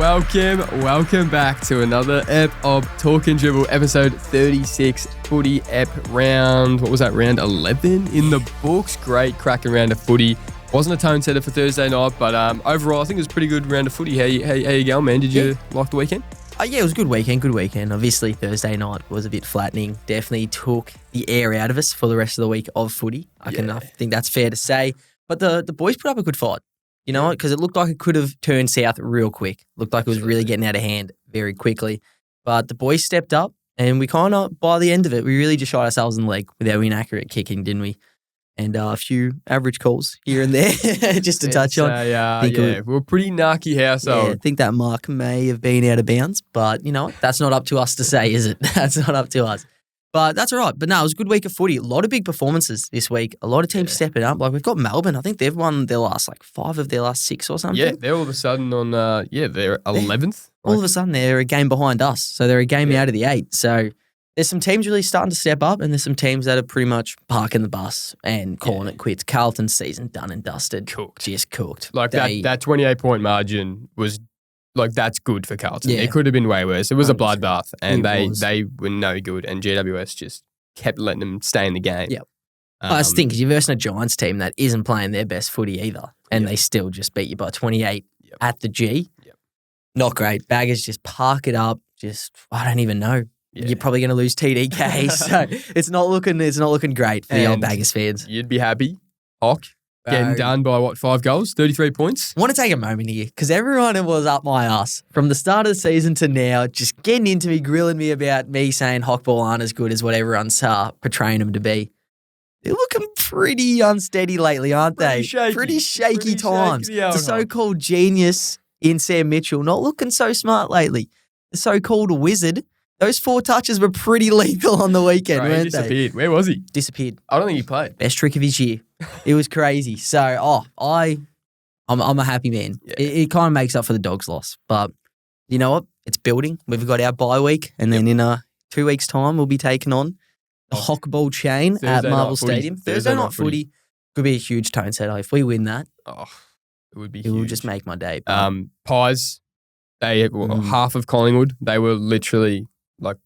Welcome back to another ep of Talk and Dribble, episode 36, footy ep round. What was that, round 11 in the books? Great cracking round of footy. Wasn't a tone setter for Thursday night, but overall I think it was a pretty good round of footy. How you going, man? Did you like the weekend? Yeah, it was a good weekend. Obviously, Thursday night was a bit flattening. Definitely took the air out of us for the rest of the week of footy. I think that's fair to say. But the boys put up a good fight. You know what? Because it looked like it could have turned south real quick. Looked like it was really getting out of hand very quickly. But the boys stepped up, and we kind of, by the end of it, we really just shot ourselves in the leg with our inaccurate kicking, didn't we? And a few average calls here and there, just to touch on. We're a pretty narky household. Yeah, I think that mark may have been out of bounds, but you know, that's not up to us to say, is it? That's not up to us. But that's all right. But no, it was a good week of footy. A lot of big performances this week. A lot of teams stepping up. Like we've got Melbourne. I think they've won their last 5 of their last 6 or something. Yeah, they're all of a sudden on, they're 11th. All of a sudden they're a game behind us. So they're a game out of the 8. So there's some teams really starting to step up, and there's some teams that are pretty much parking the bus and calling it quits. Carlton's season done and dusted. Just cooked. Like that 28-point margin was, like, that's good for Carlton. Yeah. It could have been way worse. It was 100%. A bloodbath, and they were no good, and GWS just kept letting them stay in the game. Yep. That's the thing, because you're versing a Giants team that isn't playing their best footy either, and they still just beat you by 28 at the G. Yep. Not great. Baggers just park it up. I don't even know. Yeah. You're probably going to lose TDK, so it's not looking great for the old Baggers fans. You'd be happy. Hock getting done by 5 goals, 33 points. I want to take a moment here because everyone was up my ass from the start of the season to now, just getting into me, grilling me about me saying Hockball aren't as good as what everyone's portraying them to be. They're looking pretty unsteady lately, aren't they? Pretty shaky times. The so-called genius in Sam Mitchell not looking so smart lately. The so-called wizard. Those 4 touches were pretty lethal on the weekend, weren't they? He disappeared. Where was he? Disappeared. I don't think he played. Best trick of his year. It was crazy. So, I'm a happy man. Yeah. It kind of makes up for the Dogs' loss. But you know what? It's building. We've got our bye week, and then in 2 weeks' time, we'll be taking on the Hockball chain Thursday at Marvel Stadium. Thursday night footy could be a huge tone setter. If we win that, it would be huge. It will just make my day. Pies, half of Collingwood, they were literally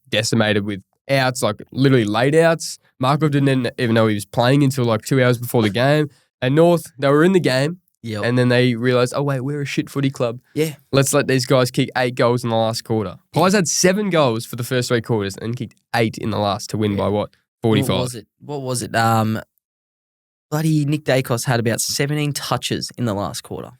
decimated with outs, literally late outs. Markov didn't even know he was playing until 2 hours before the game. And North, they were in the game. Yep. And then they realised, oh wait, we're a shit footy club. Yeah. Let's let these guys kick 8 goals in the last quarter. Pies had 7 goals for the first 3 quarters and kicked 8 in the last to win by 45? What was it? Bloody Nick Dacos had about 17 touches in the last quarter.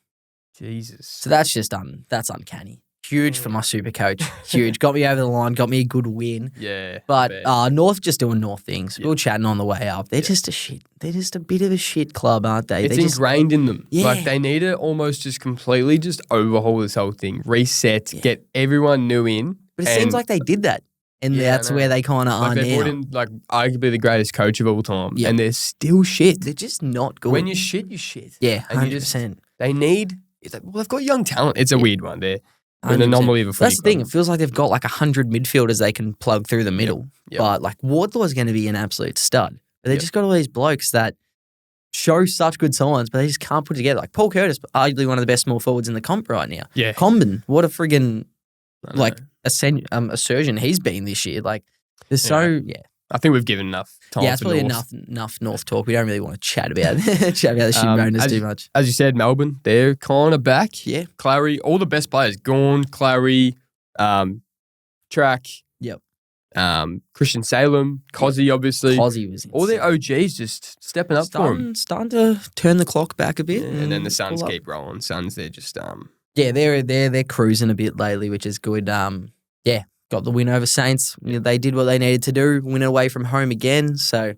Jesus. So that's just that's uncanny. Huge for my super coach. Huge. Got me over the line. Got me a good win. Yeah. But North just doing North things. We were chatting on the way up. They're just a shit. They're just a bit of a shit club, aren't they? It's ingrained in them. Yeah. They need to almost just completely just overhaul this whole thing. Reset. Yeah. Get everyone new in. But it seems like they did that. And that's where they kind of are now. They brought in arguably the greatest coach of all time. Yep. And they're still shit. They're just not good. When you're shit, you're shit. Yeah, 100%. They've got young talent. It's a weird one. They're an anomaly of a footy That's the thing. It feels like they've got 100 midfielders they can plug through the middle. Yep. But Wardlaw's going to be an absolute stud. But they just got all these blokes that show such good signs, but they just can't put it together. Like Paul Curtis, arguably one of the best small forwards in the comp right now. Yeah. Comben, what a friggin' a surgeon he's been this year. I think we've given enough time. Yeah, it's probably enough North talk. We don't really want to chat about the shit too much. As you said, Melbourne, they're kind of back. Yeah. Clary, all the best players, Gawn, Clary, Track. Yep. Christian Salem, Cozzy, obviously. Cozzy was insane. All their OGs just stepping up for them. Starting to turn the clock back a bit. Yeah, and then the Suns keep rolling. Suns, they're just Yeah, they're cruising a bit lately, which is good. Got the win over Saints. They did what they needed to do, win away from home again. So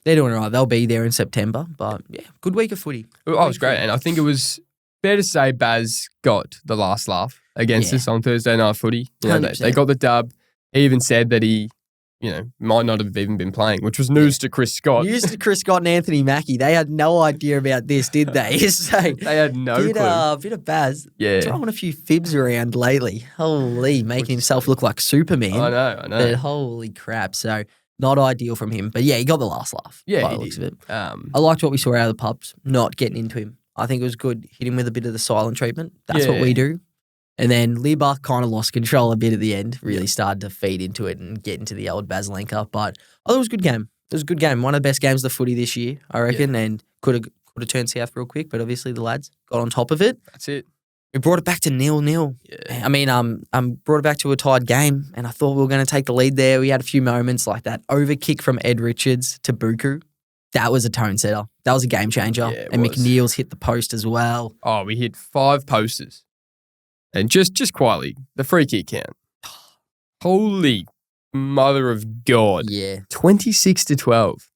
they're doing all right. They'll be there in September. But good week of footy. It was great. And I think it was fair to say Baz got the last laugh against us on Thursday night footy. They got the dub. He even said that he might not have even been playing, which was news to Chris Scott. News to Chris Scott and Anthony Mackie. They had no idea about this, did they? So they had no clue. Bit of Baz. Yeah. Throwing a few fibs around lately. Holy, making himself look like Superman. I know. But holy crap. So not ideal from him. But he got the last laugh. Yeah, by the looks of it. I liked what we saw out of the pubs, not getting into him. I think it was good. Hit him with a bit of the silent treatment. That's what we do. And then Libba kind of lost control a bit at the end, really started to feed into it and get into the old Baslenka. But I thought it was a good game. It was a good game. One of the best games of the footy this year, I reckon, and could have turned south real quick, but obviously the lads got on top of it. That's it. We brought it back to 0-0. Yeah. I mean, brought it back to a tied game, and I thought we were going to take the lead there. We had a few moments like that overkick from Ed Richards to Buku. That was a tone setter. That was a game changer. Yeah, and was. McNeil's hit the post as well. Oh, we hit 5 posters. And just quietly, the free kick count. Holy mother of God. Yeah. 26-12.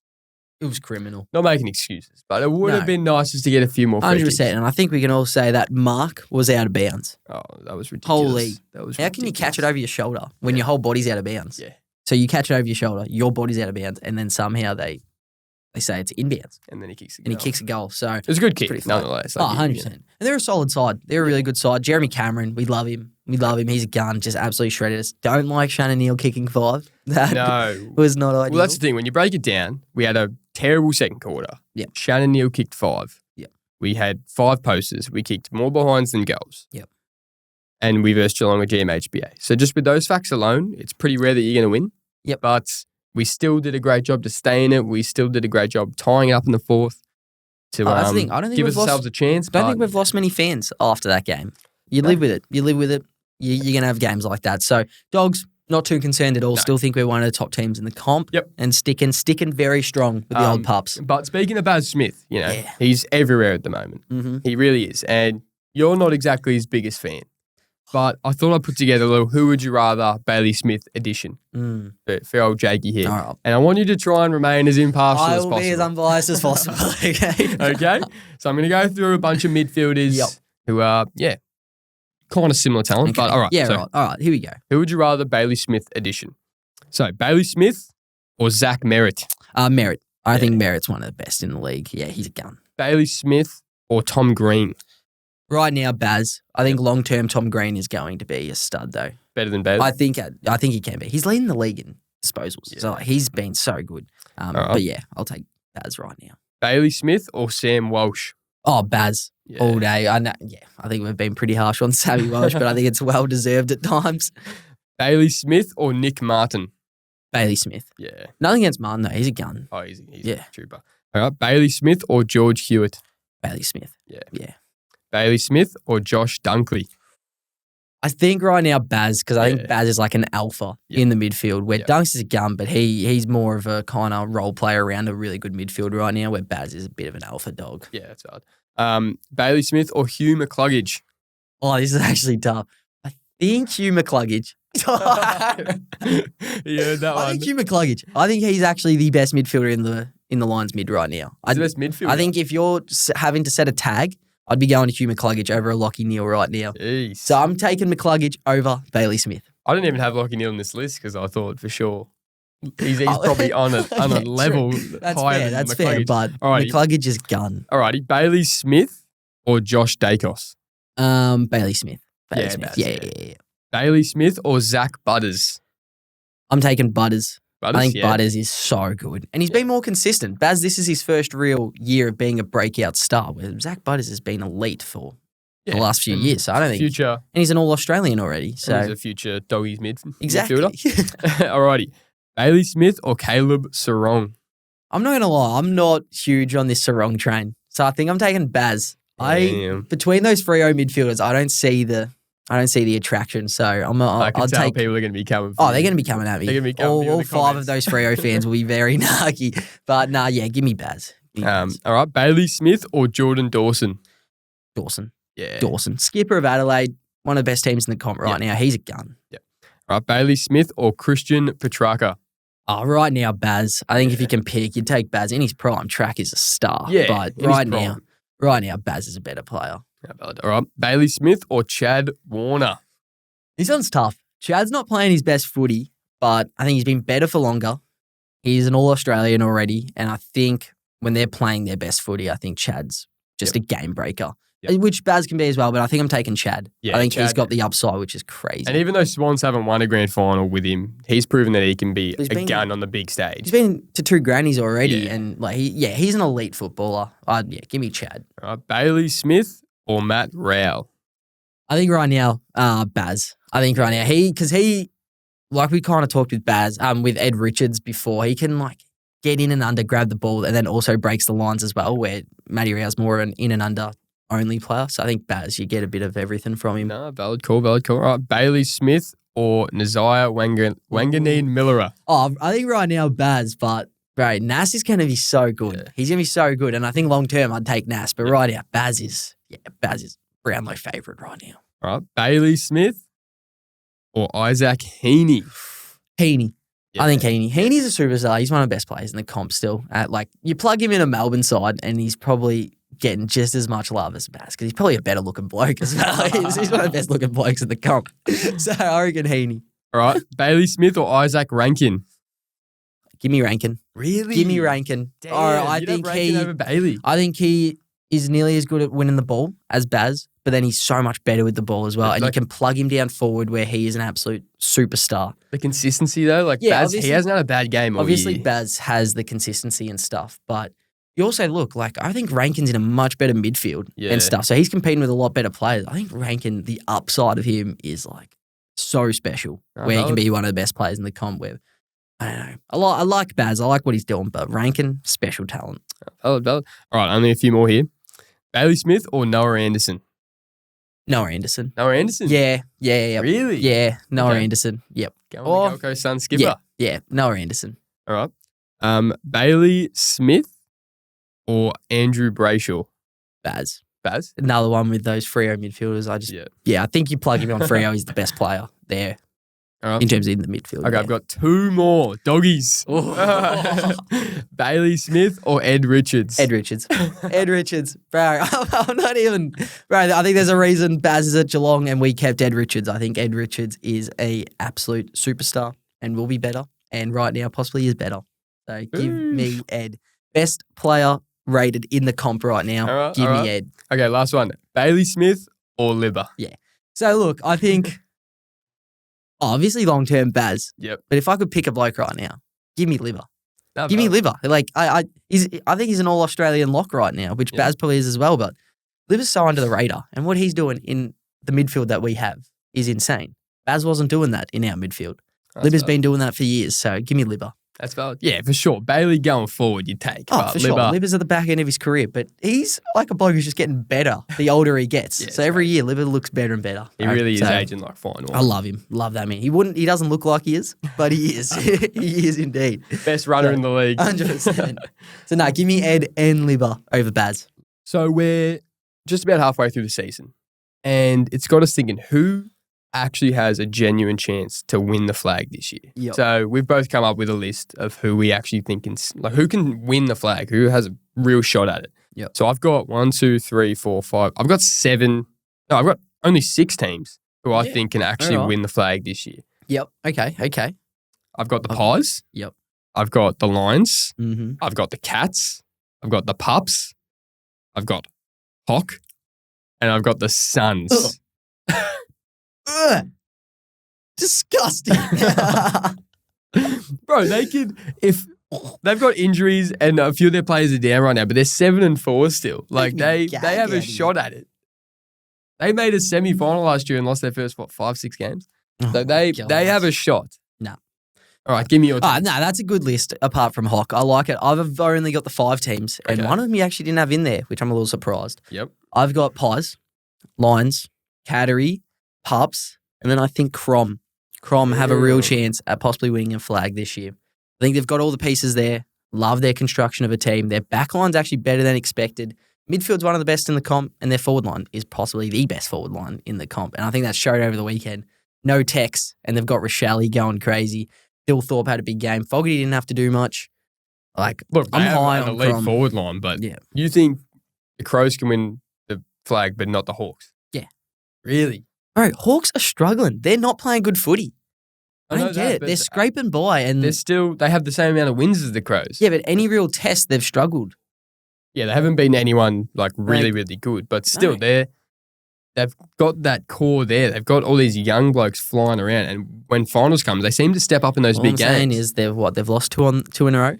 It was criminal. Not making excuses, but it would have been nice just to get a few more free 100%. kicks. And I think we can all say that Mark was out of bounds. Oh, that was ridiculous. Holy. That was How can you catch it over your shoulder when your whole body's out of bounds? Yeah. So you catch it over your shoulder, your body's out of bounds, and then somehow they say it's inbounds. And then he kicks a And goal. he kicks a goal. So It was a good kick, pretty fun. nonetheless. Oh, 100%. And they're a solid side. They're a really good side. Jeremy Cameron, we love him. He's a gun, just absolutely shredded us. Don't like Shannon Neal kicking 5. That No. was not ideal. Well, that's the thing. When you break it down, we had a terrible second quarter. Yep. Shannon Neal kicked 5. Yep. We had 5 posters. We kicked more behinds than goals. Yep. And we versed Geelong with GMHBA. So just with those facts alone, it's pretty rare that you're going to win. Yep. But we still did a great job to stay in it. We still did a great job tying it up in the 4th to that's the thing. I don't think give we've ourselves a chance. I don't but think we've lost many fans after that game. You live with it. You're going to have games like that. So, Dogs, not too concerned at all. No. Still think we're one of the top teams in the comp. Yep. And sticking very strong with the old pups. But speaking of Baz Smith, Yeah. he's everywhere at the moment. Mm-hmm. He really is. And you're not exactly his biggest fan. But I thought I'd put together a little Who Would You Rather Bailey Smith edition for old Jakey here. All right. And I want you to try and remain as impartial I as will possible. be as unbiased as possible. Okay. Okay? So I'm going to go through a bunch of midfielders who are, kind of similar talent. Okay. But all right. Yeah, so right. All right. Here we go. Who Would You Rather Bailey Smith edition? So Bailey Smith or Zach Merritt? Merritt. I think Merritt's one of the best in the league. Yeah, he's a gun. Bailey Smith or Tom Green? Right now, Baz. I think long term Tom Green is going to be a stud though. Better than Bailey? I think he can be. He's leading the league in disposals. Yeah. So he's been so good. right. But yeah, I'll take Baz right now. Bailey Smith or Sam Walsh? Oh, Baz. Yeah. All day. I know. Yeah, I think we've been pretty harsh on Sammy Welsh, but I think it's well deserved at times. Bailey Smith or Nick Martin? Bailey Smith. Yeah. Nothing against Martin though. He's a gun. Oh, he's Yeah. a trooper. All right. Bailey Smith or George Hewitt? Bailey Smith. Yeah. Yeah. Bailey Smith or Josh Dunkley? I think right now Baz, because I think Yeah. Baz is like an alpha Yep. in the midfield, where Yep. Dunks is a gun, but he's more of a kind of role player around a really good midfield right now, where Baz is a bit of an alpha dog. Yeah, that's hard. Bailey Smith or Hugh McCluggage? Oh, this is actually tough. I think Hugh McCluggage. Yeah, that I think Hugh McCluggage. I think he's actually the best midfielder in the Lions mid right now. He's the best midfielder. I think if you're having to set a tag, I'd be going to Hugh McCluggage over a Lockie Neal right now. Jeez. So I'm taking McCluggage over Bailey Smith. I didn't even have Lockie Neal on this list because I thought for sure he's Oh, probably on a yeah, level That's higher fair. than That's McCluggage. fair. But Alrighty. McCluggage is gun. Alrighty, Bailey Smith or Josh Dacos? Bailey Smith. Bailey Yeah, Smith. Baz, Yeah, yeah. yeah, yeah. Bailey Smith or Zach Butters? I'm taking Butters. I think yeah. Butters is so good. And he's been more consistent. Baz, this is his first real year of being a breakout star, where Zach Butters has been elite for the last few and years. So I don't think. Future. And he's an All-Australian already. So He's a future doggies exactly. midfielder. Alrighty. Bailey Smith or Caleb Sarong? I'm not going to lie. I'm not huge on this Sarong train. So I think I'm taking Baz. Damn. Between those Freo midfielders, I don't see the attraction. So I can I'll tell take. people are going to be coming for Oh, you. they're going to be coming at me. They're gonna be coming for you in all the 5 of comments. those Freo fans will be very narky. But nah, yeah, give me Baz. Give me Baz. All right, Bailey Smith or Jordan Dawson? Dawson. Yeah. Dawson. Skipper of Adelaide, one of the best teams in the comp right now. He's a gun. All right, Bailey Smith or Christian Petrarca? Oh, right now, Baz. I think if you can pick, you'd take Baz. In his prime, Track is a star. Yeah, But in his right now, Baz is a better player. Yeah, valid. All right, Bailey Smith or Chad Warner? This one's tough. Chad's not playing his best footy, but I think he's been better for longer. He's an All-Australian already, and I think when they're playing their best footy, I think Chad's just a game breaker, which Baz can be as well, but I think I'm taking Chad. Yeah, I think he's Chad- got the upside, which is crazy. And even though Swans haven't won a grand final with him, he's proven that he can be He's a been- gun on the big stage. He's been to 2 grannies already, Yeah. and he's an elite footballer. Give me Chad. All right, Bailey Smith or Matt Rowell? I think right now, Baz. I think right now because he, like we kind of talked with Baz, with Ed Richards before, he can like get in and under, grab the ball, and then also breaks the lines as well. Where Matty Rao's more of an in and under only player. So I think Baz, you get a bit of everything from him. No, valid call. All right, Bailey Smith or Nazaya Wanganeen Millera? Oh, I think right now Baz, but bro, Nas is going to be so good. Yeah. He's going to be so good, and I think long term I'd take Nas, but right now Baz is Brownlow favourite right now. All right, Bailey Smith or Isaac Heaney? Heaney. Yeah. I think Heaney. Heaney's a superstar. He's one of the best players in the comp still. You plug him in a Melbourne side and he's probably getting just as much love as Baz because he's probably a better looking bloke as well. He's one of the best looking blokes in the comp. So I reckon Heaney. All right, Bailey Smith or Isaac Rankin? Give me Rankin. Really? Give me Rankin. Damn, I you'd think have Rankin over Bailey. I think he is nearly as good at winning the ball as Baz, but then he's so much better with the ball as well. And you can plug him down forward where he is an absolute superstar. The consistency though, Baz, he hasn't had a bad game all obviously year. Baz has the consistency and stuff, but you also look I think Rankin's in a much better midfield and stuff. So he's competing with a lot better players. I think Rankin, the upside of him is so special where he can be one of the best players in the comp where I don't know. I like Baz. I like what he's doing, but Rankin, special talent. Valid. All right, only a few more here. Bailey Smith or Noah Anderson? Noah Anderson. Noah Anderson? Yeah. Really? Yeah, Noah Anderson. Yep. Going with the Gold Coast Sun skipper? Yeah, Noah Anderson. All right. Bailey Smith or Andrew Brayshaw? Baz. Another one with those Freo midfielders. I think you plug him on Freo, he's the best player there. All right. In terms of in the midfield. Okay, I've got two more. Doggies. Bailey Smith or Ed Richards? Ed Richards. Bro, I'm not even... Bro, I think there's a reason Baz is at Geelong and we kept Ed Richards. I think Ed Richards is a absolute superstar and will be better. And right now possibly is better. So give me Ed. Best player rated in the comp right now. Give me Ed. Okay, last one. Bailey Smith or Libba? Yeah. So look, I think... obviously long-term Baz. Yep. But if I could pick a bloke right now, give me Libba. No, give me Libba. I think he's an all-Australian lock right now, which Baz probably is as well, but Libba's so under the radar. And what he's doing in the midfield that we have is insane. Baz wasn't doing that in our midfield. Libba's been doing that for years, so give me Libba. That's valid. Yeah, for sure. Bailey going forward, you take. Oh, for sure. Libba's at the back end of his career, but he's like a bloke who's just getting better the older he gets. So every year, Libba looks better and better. He really is aging like fine wine. I love him. Love that man. He doesn't look like he is, but he is. He is indeed. Best runner in the league. 100%. So no, give me Ed and Libba over Baz. So we're just about halfway through the season, and it's got us thinking who actually has a genuine chance to win the flag this year. Yep. So we've both come up with a list of who we actually think who can win the flag, who has a real shot at it. Yep. So I've got 1, 2, 3, 4, 5. I've got 7. No, I've got only 6 teams who I think can actually win the flag this year. Yep. Okay. I've got the Pies. Yep. I've got the Lions. Mm-hmm. I've got the Cats. I've got the Pups. I've got Hawk. And I've got the Suns. Ugh. Disgusting. Bro, they could, if they've got injuries and a few of their players are down right now, but they're 7-4 still. They have a shot at it. They made a semi-final last year and lost their first, 5-6 games? So they have a shot. No. All right, give me your team. No, that's a good list apart from Hawk. I like it. I've only got the 5 teams, and one of them you actually didn't have in there, which I'm a little surprised. Yep. I've got Pies, Lions, Cattery, Pups, and then I think Crom. Crom have a real chance at possibly winning a flag this year. I think they've got all the pieces there. Love their construction of a team. Their backline's actually better than expected. Midfield's one of the best in the comp, and their forward line is possibly the best forward line in the comp. And I think that showed over the weekend. No Tex, and they've got Rochelle going crazy. Phil Thorpe had a big game. Fogarty didn't have to do much. Look, I'm high on an elite Crom. forward line, but you think the Crows can win the flag, but not the Hawks? Yeah. Really? Bro, Hawks are struggling. They're not playing good footy. I don't get it. They're scraping by, and they have the same amount of wins as the Crows. Yeah, but any real test, they've struggled. Yeah, they haven't beaten anyone really good, but still they've got that core there. They've got all these young blokes flying around, and when finals come, they seem to step up in those big games. What I'm saying is they've lost two in a row.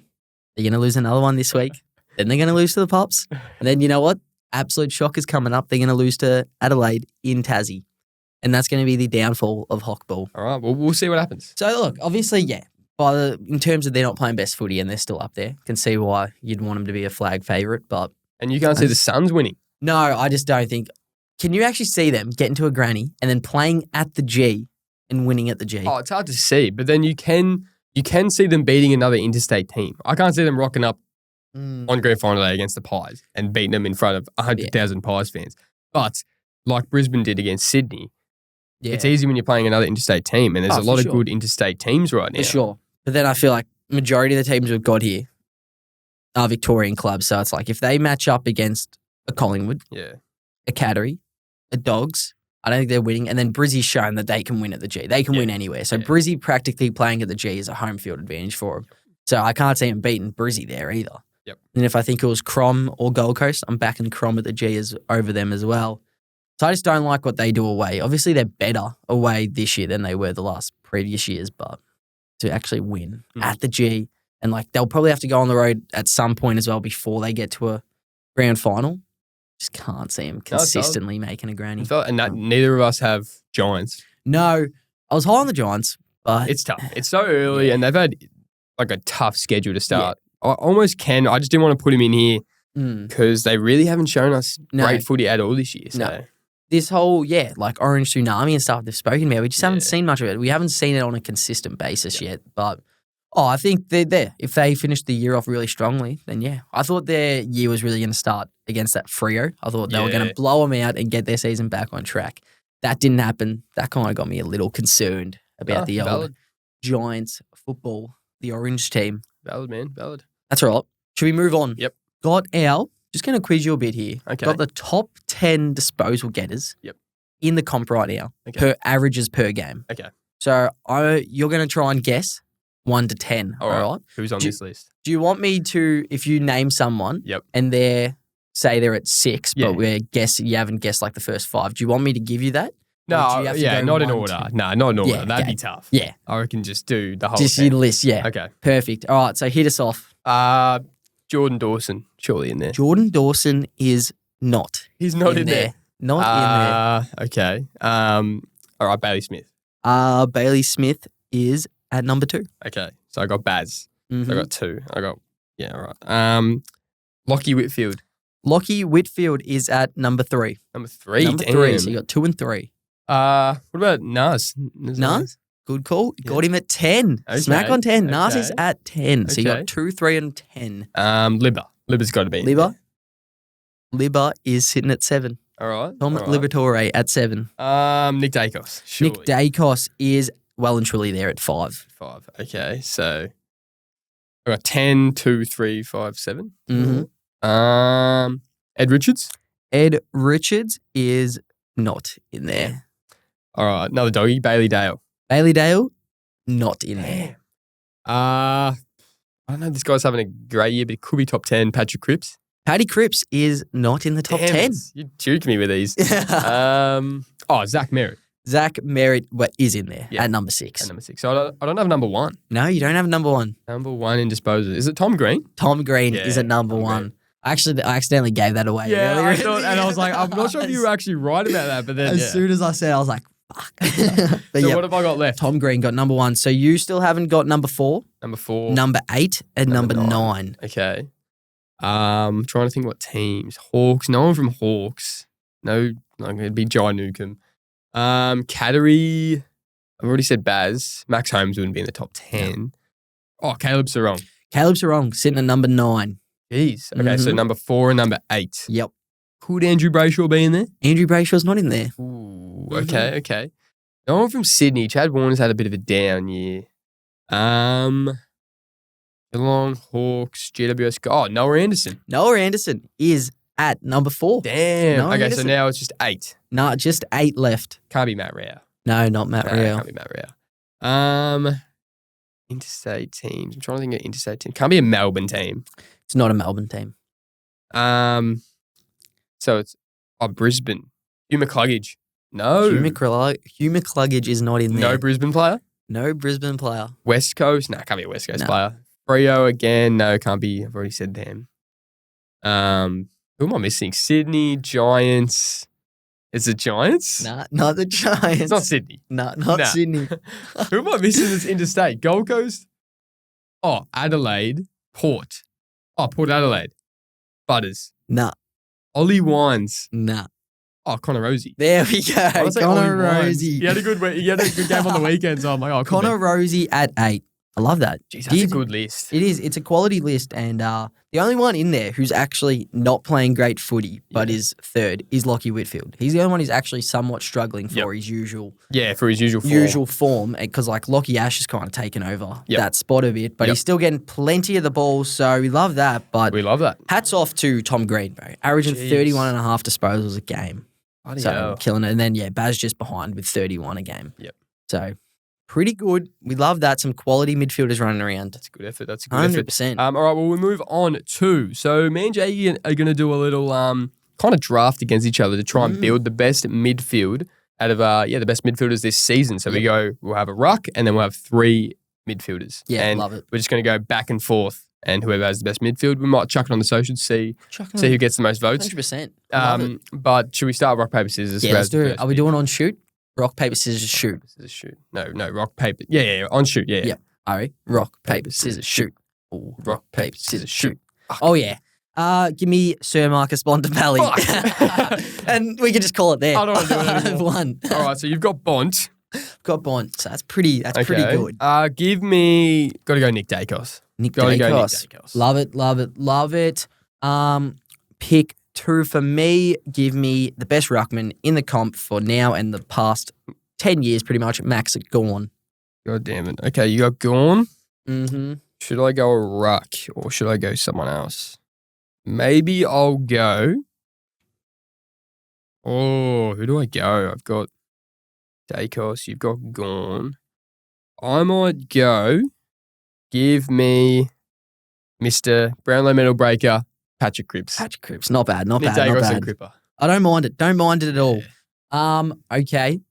They're going to lose another one this week. Then they're going to lose to the Pups. And then you know what? Absolute shock is coming up. They're going to lose to Adelaide in Tassie. And that's going to be the downfall of Hockball. All right, well, we'll see what happens. So, look, obviously, yeah, in terms of they're not playing best footy and they're still up there, can see why you'd want them to be a flag favourite. But And you can't see the Suns winning. no, I just don't think. Can you actually see them get into a granny and then playing at the G and winning at the G? Oh, it's hard to see, but then you can see them beating another interstate team. I can't see them rocking up on grand final day against the Pies and beating them in front of 100,000 Pies fans. But like Brisbane did against Sydney, it's easy when you're playing another interstate team, and there's a lot of good interstate teams right now. For sure. But then I feel like majority of the teams we've got here are Victorian clubs. So it's like if they match up against a Collingwood, a Cattery, a Dogs, I don't think they're winning. And then Brizzy's shown that they can win at the G. They can win anywhere. So Brizzy practically playing at the G is a home field advantage for them. So I can't see them beating Brizzy there either. And if I think it was Crom or Gold Coast, I'm backing Crom at the G over them as well. So I just don't like what they do away. Obviously, they're better away this year than they were the last previous years, but to actually win at the G, and like they'll probably have to go on the road at some point as well before they get to a grand final. Just can't see them consistently making a granny. And neither of us have Giants. No, I was high on the Giants, but it's tough. It's so early, and they've had like a tough schedule to start. I almost can. I just didn't want to put him in here because they really haven't shown us great footy at all this year. So. No. This whole, like Orange Tsunami and stuff they've spoken about, we just haven't seen much of it. We haven't seen it on a consistent basis yet. But, I think they're there. If they finish the year off really strongly, then I thought their year was really going to start against that Freo. I thought they were going to blow them out and get their season back on track. That didn't happen. That kind of got me a little concerned about the old Giants football, the Orange team. Valid, man. Valid. That's all right. Should we move on? Yep. Just going to quiz you a bit here. Okay. Got the top 10 disposal getters in the comp right now, per averages per game. Okay. So you're going to try and guess 1 to 10. All right. Who's on this list? Do you want me to, if you name someone and say they're at 6, but you haven't guessed like the first 5, do you want me to give you that? No, not in order. No, not in order. That'd be tough. Yeah. I reckon just do the whole Just thing. your list, Okay. Perfect. All right, so hit us off. Jordan Dawson, surely in there. Jordan Dawson is not. He's not in there. Not in there. Okay. All right, Bailey Smith. Bailey Smith is at number 2. Okay. So I got Baz. Mm-hmm. So I got 2. All right. Lockie Whitfield. Lockie Whitfield is at number 3. Number 3. Number 3. So you got 2 and 3. What about Nas? Nas? Good call. You got him at 10. Okay. Smack on 10. Okay. Nas is at 10. So you got 2, 3, and 10. Libba. Libba's got to be. Libba is sitting at 7. All right. Tom Liberatore at 7. Nick Dacos. Surely. Nick Dacos is well and truly there at 5. 5. Okay. So I got 10, 2, 3, 5, 7. Mm-hmm. Ed Richards. Ed Richards is not in there. All right. Another doggy. Bailey Dale. Bailey Dale, not in there. I don't know. This guy's having a great year, but it could be top 10. Patrick Cripps. Paddy Cripps is not in the top 10. You juked me with these. Zach Merritt. Zach Merritt is in there at number 6. At number 6. So I don't have number 1. No, you don't have number 1. Number 1 in disposal. Is it Tom Green? Tom Green is at number 1. Actually, I accidentally gave that away earlier. I thought, and I was like, I'm not sure if you were actually right about that, but then as soon as I said, I was like, fuck. So what have I got left? Tom Green got number 1. So you still haven't got number 4. Number 4. Number 8 and number 9. Okay. Trying to think what teams. Hawks. No one from Hawks. No, it'd be Jai Newcomb. Cattery. I've already said Baz. Max Holmes wouldn't be in the top 10. Oh, Caleb Sarong. Caleb Sarong sitting at number 9. Jeez. Okay, so number 4 and number 8. Yep. Could Andrew Brayshaw be in there? Andrew Brayshaw's not in there. Ooh, okay. No one from Sydney. Chad Warner's had a bit of a down year. Geelong, Hawks, GWS. Oh, Noah Anderson. Noah Anderson is at number 4. Damn. Noah okay, Anderson. so now it's just 8. No, just 8 left. Can't be Matt Rao. No, not Matt Rao. Can't be Matt Rao. Interstate teams. I'm trying to think of interstate team. Can't be a Melbourne team. It's not a Melbourne team. So it's Brisbane. Hugh McCluggage. No. Hugh McCluggage is not in there. No Brisbane player? No Brisbane player. West Coast? No, can't be a West Coast player. Freo again? No, can't be. I've already said them. Who am I missing? Sydney, Giants. It's the Giants? Nah, not the Giants. It's not Sydney. Not Nah. Sydney. Who am I missing this interstate? Gold Coast? Oh, Adelaide. Port. Oh, Port Adelaide. Butters. Nah. Ollie Wines. Nah. Oh, Connor Rosie. There we go. I was like Connor Ollie Wines. Rosie. He had a good game on the weekend, so I'm like, oh, Connor Rosie at 8. I love that. Jeez, that's a good list. It is. It's a quality list. And the only one in there who's actually not playing great footy, but is third, is Lachie Whitfield. He's the only one who's actually somewhat struggling for his usual form. Because like Lachie Ash has kind of taken over that spot a bit, but he's still getting plenty of the ball. So we love that. But we love that. Hats off to Tom Green, bro. Averaging 31.5 disposals a game. So killing it. And then, Baz just behind with 31 a game. Yep. So pretty good. We love that. Some quality midfielders running around. That's a good effort. 100%. All right, well, we move on to. So me and Jakey are going to do a little kind of draft against each other to try and build the best midfield out of the best midfielders this season. So we'll have a ruck and then we'll have 3 midfielders. Yeah, and love it. We're just going to go back and forth. And whoever has the best midfield, we might chuck it on the socials, see who gets the most votes. 100%. But should we start rock, paper, scissors? Yeah, let's do it. Are we doing on shoot? Rock, paper, scissors, shoot. Shoot. No, rock, paper. Yeah, on shoot, yeah. All right. Rock, paper, scissors, shoot. Ooh, rock, paper, scissors, shoot. Oh, yeah. Give me Sir Marcus Bontempelli. And we can just call it there. I don't want to do it anymore. One. All right, so you've got Bont. Got Bont. So that's pretty good. Give me, got to go Nick Dacos. Nick Dacos. Love it. Pick 2 for me. Give me the best ruckman in the comp for now and the past 10 years, pretty much. Max Gawn. God damn it. Okay, you got Gawn. Mm-hmm. Should I go a ruck or should I go someone else? Maybe I'll go. Oh, who do I go? I've got Dacos. You've got Gawn. I might go. Give me Mr. Brownlow Medal Breaker, Patrick Cripps. Not bad. Nick Dacos and Cripper. I don't mind it. Don't mind it at all. Okay.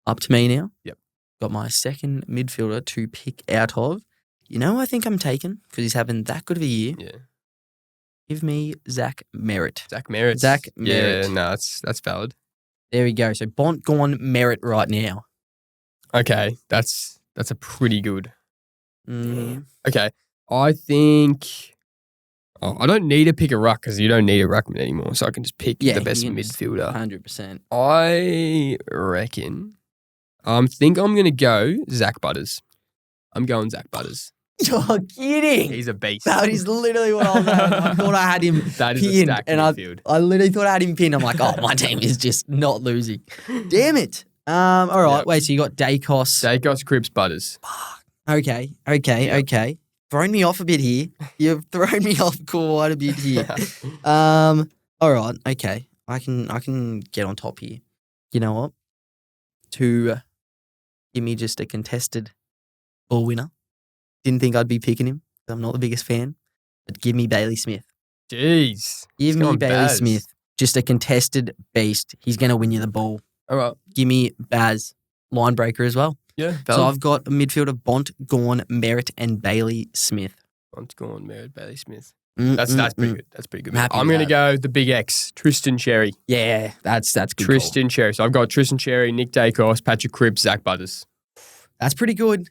Up to me now. Yep. Got my second midfielder to pick out of. You know who I think I'm taking? Because he's having that good of a year. Yeah. Give me Zach Merritt. Zach Merritt. Yeah, no, that's valid. There we go. So Bont gone Merritt right now. Okay, that's a pretty good. Mm. Okay, I think. Oh, I don't need to pick a ruck because you don't need a ruckman anymore, so I can just pick the best midfielder. 100%. I reckon. Think I'm gonna go Zach Butters. I'm going Zach Butters. You're kidding. He's a beast. That is literally what I was doing. I thought I had him that is pinned. A stacked and midfield. I literally thought I had him pinned. I'm like, oh, my team is just not losing. Damn it. All right. Yep. Wait, so you got Dacos, Cripps, Butters. Okay. Thrown me off a bit here. You've thrown me off quite a bit here. All right. Okay. I can get on top here. You know what? To give me just a contested ball winner. Didn't think I'd be picking him. I'm not the biggest fan. But give me Bailey Smith. Jeez. Give me Bailey Smith. Just a contested beast. He's going to win you the ball. All right. Give me Baz, line breaker as well. Yeah. So I've got a midfield of Bont, Gawn, Merritt, and Bailey Smith. Bont, Gawn, Merritt, Bailey Smith. That's pretty good. That's pretty good. I'm going to go the big X, Tristan Cherry. Yeah, that's good. Tristan Cherry. So I've got Tristan Cherry, Nick Dacos, Patrick Cripps, Zach Butters. That's pretty good.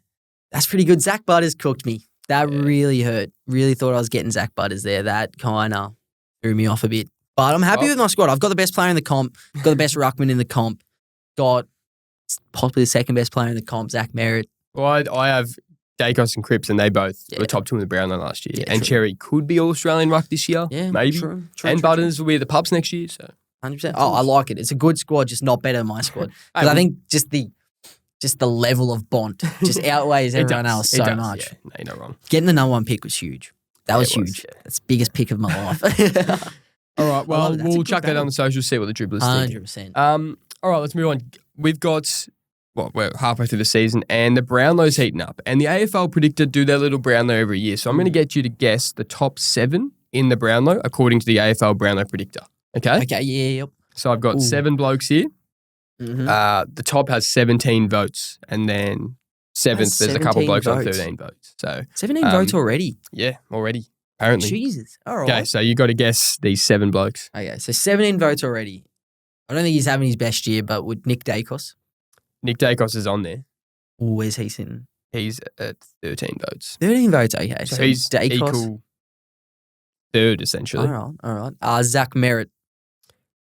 Zach Butters cooked me. That really hurt. Really thought I was getting Zach Butters there. That kind of threw me off a bit. But I'm happy with my squad. I've got the best player in the comp. Got the best ruckman in the comp. Got possibly the second best player in the comp, Zach Merritt. Well, I have Dacos and Cripps, and they both were top 2 in the Brownlow last year. Yeah, and Cherry could be All-Australian ruck this year, maybe. True, and Butters will be at the pubs next year. So 100%. Oh, I like it. It's a good squad, just not better than my squad. Because I think just the level of Bont just outweighs everyone else so much. Yeah. No, you're not wrong. Getting the number 1 pick was huge. That was huge. Yeah. That's the biggest pick of my life. All right, well, we'll chuck that on the socials, see what the dribblers think. 100%. All right, let's move on. We've got, we're halfway through the season, and the Brownlow's heating up. And the AFL Predictor do their little Brownlow every year. So I'm going to get you to guess the top 7 in the Brownlow according to the AFL Brownlow Predictor. Okay? Okay, yeah. So I've got 7 blokes here. Mm-hmm. The top has 17 votes, and then 7th, there's a couple blokes on 13 votes. So 17 votes already? Yeah, already. Apparently. Jesus. All right. Okay, so you got to guess these 7 blokes. Okay, so 17 votes already. I don't think he's having his best year, but would Nick Dacos? Nick Dacos is on there. Where's he sitting? He's at 13 votes. 13 votes, okay. So he's Dacos. equal third, essentially. All right. Zach Merritt.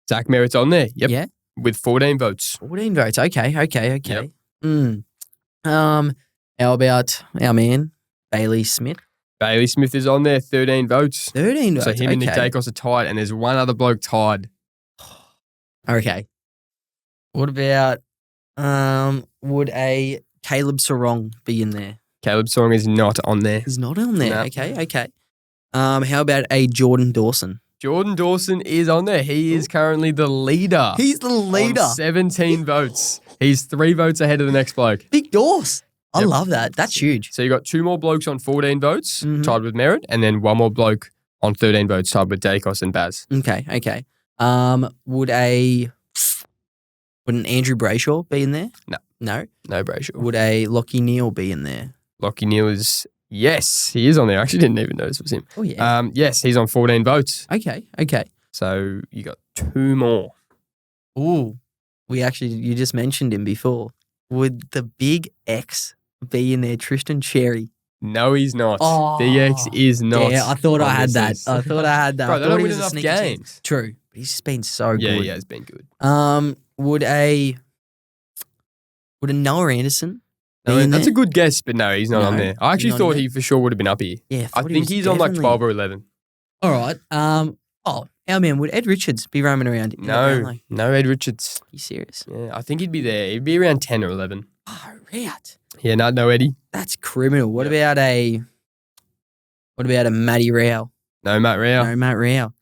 Zach Merritt's on there. Yep. Yeah. With 14 votes. 14 votes. Okay. Yep. How about our man, Bailey Smith? Bailey Smith is on there, 13 votes. 13 votes. So him and Nick Dacos are tied, and there's one other bloke tied. Okay. What about would a Caleb Sarong be in there? Caleb Song is not on there. He's not on there. No. Okay. How about a Jordan Dawson? Jordan Dawson is on there. He is currently the leader. He's the leader. On 17 votes. He's 3 votes ahead of the next bloke. Big Dawes. I Yep. love that. That's huge. So you got 2 more blokes on 14 votes, tied with Merritt, and then 1 more bloke on 13 votes, tied with Dacos and Baz. Okay. Would an Andrew Brayshaw be in there? No. No Brayshaw. Would a Lockie Neal be in there? Lockie Neal is, yes, he is on there. I actually didn't even notice it was him. Oh, yeah. Yes, he's on 14 votes. Okay. So you got 2 more. Ooh. You just mentioned him before. Would the big X be in there, Tristan Cherry? No, he's not. Oh, DX is not. Yeah, I thought I had that. Bro, they don't win enough games. True. But he's just been so Yeah, good. yeah, it's been good. Would a Noah Anderson be in That's there? a good guess, but no, he's not on No, there. I actually not thought in he for sure would have been up here. Yeah, I think he's on like 12 or 11. All right. Our man, would Ed Richards be roaming around? in the Brownlow? No, Ed Richards. You serious? Yeah, I think he'd be there. He'd be around 10 or 11. Oh, right. Yeah, no Eddie. That's criminal. What about a Matty Rao? No Matt Rao. No, Matt Rao.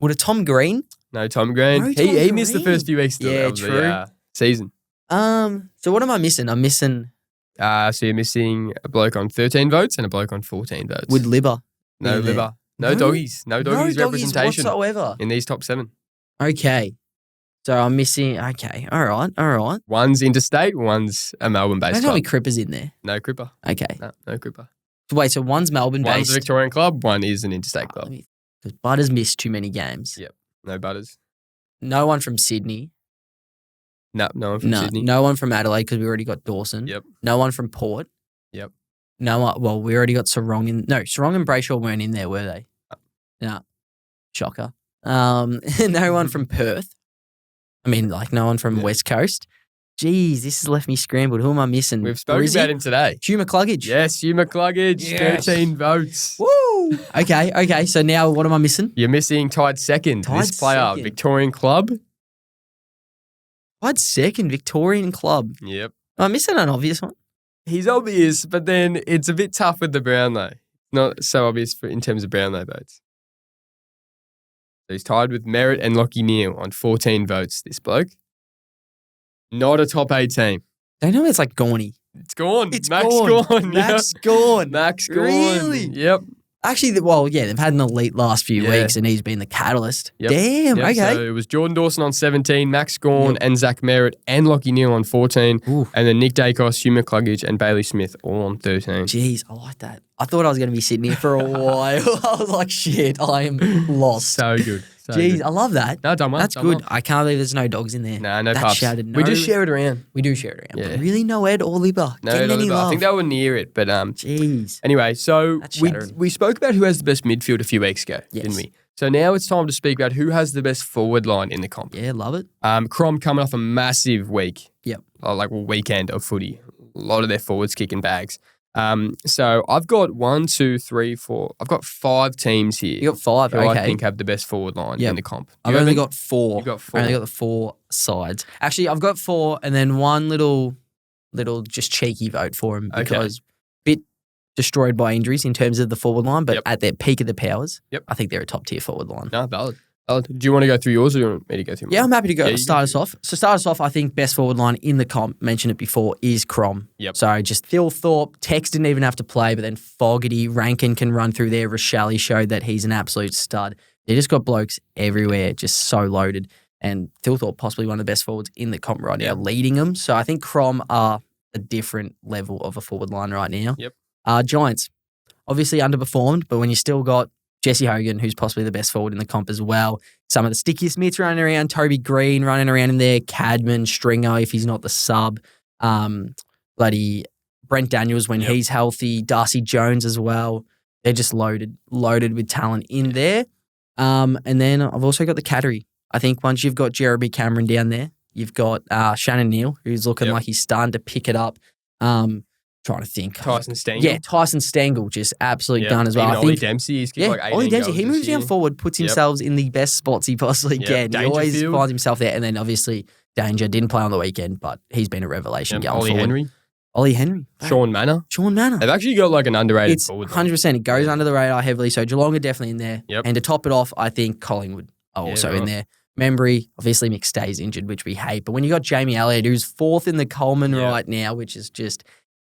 Would a Tom Green? No Tom Green. No Tom he missed the Green. first few weeks of Yeah, the true. season. So what am I missing? I'm missing So you're missing a bloke on 13 votes and a bloke on 14 votes. with Libba. no in there. liver. No doggies. No doggies representation whatsoever. in these top 7. Okay. So I'm missing. Okay. All right. One's interstate, one's a Melbourne-based Don't tell me club. Cripper's in there. No Cripper. Okay. No Cripper. Wait, so one's Melbourne One's based. a Victorian club, one is an interstate club. Because Butters missed too many games. Yep. No Butters. No one from Sydney. No one from Sydney. No one from Adelaide because we already got Dawson. Yep. No one from Port. Yep. No one. Well, we already got Sarong in. No, Sarong and Brayshaw weren't in there, were they? No. Shocker. No one from Perth. I mean, like no one from West Coast. Jeez, this has left me scrambled. Who am I missing? We've spoken about him today. Hugh McCluggage. Yes, Hugh McCluggage, Yes. 13 votes. Woo! Okay. So now what am I missing? You're missing tied second. Tied this player, second. Victorian club. I'd second Victorian club. Yep. Am I missing an obvious one? He's obvious, but then it's a bit tough with the Brownlow. Not so obvious in terms of Brownlow votes. So he's tied with Merritt and Lockie Neal on 14 votes, this bloke. Not a top 8 team. They know it's like Gorney. It's gone. It's Max gone. Yeah. Max gone. Max gone. Really? Yep. Actually, they've had an elite last few Yeah. weeks and he's been the catalyst. Yep. Damn, Yep. okay. So it was Jordan Dawson on 17, Max Gawn Yep. and Zach Merritt and Lockie Neal on 14, Ooh. and then Nick Dacos, Hugh McCluggage and Bailey Smith all on 13. Jeez, I like that. I thought I was going to be sitting here for a while. I was like, shit, I am lost. So good. So Jeez, good. I love that. No, done well. That's done good. well. I can't believe there's no dogs in there. No That pups. shouted We no- just share it around. We do share it around. Yeah. But really, no Ed or Libba. No, Getting any love. I think they were near it, but Jeez. anyway, so That's we shattering. spoke about who has the best midfield a few weeks ago, Yes. didn't we? So now it's time to speak about who has the best forward line in the comp. Yeah, love it. Crom coming off a massive week. Yep. Weekend of footy. A lot of their forwards kicking bags. So I've got 1, 2, 3, 4. I've got 5 teams here. You got 5, who okay. I think have the best forward line Yep. in the comp. I've only got 4. You've got 4. I only got the 4 sides. Actually, I've got 4 and then one little just cheeky vote for him Okay. because bit destroyed by injuries in terms of the forward line, but Yep. at their peak of the powers, Yep. I think they're a top tier forward line. No, valid. Do you want to go through yours or do you want me to go through mine? Yeah, I'm happy to go. Yeah, you Start go us off. So start us off, I think best forward line in the comp, mentioned it before, is Crom. Yep. So just Phil Thorpe, Tex didn't even have to play, but then Fogarty, Rankin can run through there. Rochelle showed that he's an absolute stud. They just got blokes everywhere, just so loaded. And Phil Thorpe, possibly one of the best forwards in the comp right now, leading them. So I think Crom are a different level of a forward line right now. Yep. Giants, obviously underperformed, but when you still got Jesse Hogan, who's possibly the best forward in the comp as well. Some of the stickiest mitts running around. Toby Green running around in there. Cadman, Stringer, if he's not the sub. Bloody Brent Daniels when he's healthy. Darcy Jones as well. They're just loaded with talent in there. And then I've also got the Cattery. I think once you've got Jeremy Cameron down there, you've got Shannon Neal, who's looking like he's starting to pick it up. Trying to think. Tyson Stengel. Yeah, Tyson Stengel, just absolutely done as well. Even I Ollie think Dempsey, he's kicked like 18 Ollie Dempsey, goals he moves this down year. forward, puts himself in the best spots he possibly can. He always Dangerfield. finds himself there. And then obviously Danger didn't play on the weekend, but he's been a revelation going Ollie forward. Henry. Sean Manor. They've actually got like an underrated It's forward. 100%. It goes under the radar heavily. So Geelong are definitely in there. Yep. And to top it off, I think Collingwood are also in there. Membry, obviously McStay's injured, which we hate. But when you got Jamie Elliott, who's fourth in the Coleman right now, which is just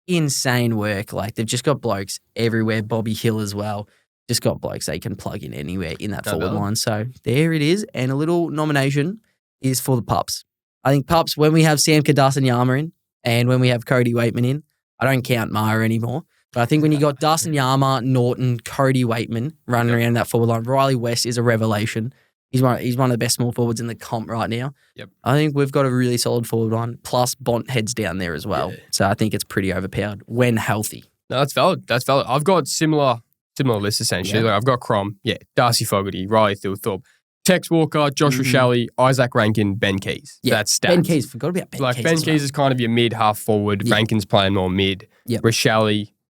insane work. Like they've just got blokes everywhere. Bobby Hill as well. Just got blokes they can plug in anywhere in that forward line. So there it is. And a little nomination is for the Pups. I think Pups, when we have Sam Kardasanyama in and when we have Cody Waitman in, I don't count Maher anymore. But I think when you got Dawson-Yama, Norton, Cody Waitman running around that forward line, Riley West is a revelation. He's one of the best small forwards in the comp right now. Yep. I think we've got a really solid forward line. Plus Bont heads down there as well. Yeah. So I think it's pretty overpowered when healthy. No, that's valid. I've got similar lists essentially. Yeah. Like I've got Crom, Darcy Fogarty, Riley Thilthorpe, Tex Walker, Josh Rochelle, Isaac Rankin, Ben Keys. Yeah. That's stats. Ben Keys, forgot about Ben Keys. Like Ben Keys is kind of your mid half forward. Yep. Rankin's playing more mid. Yep. Rochelle,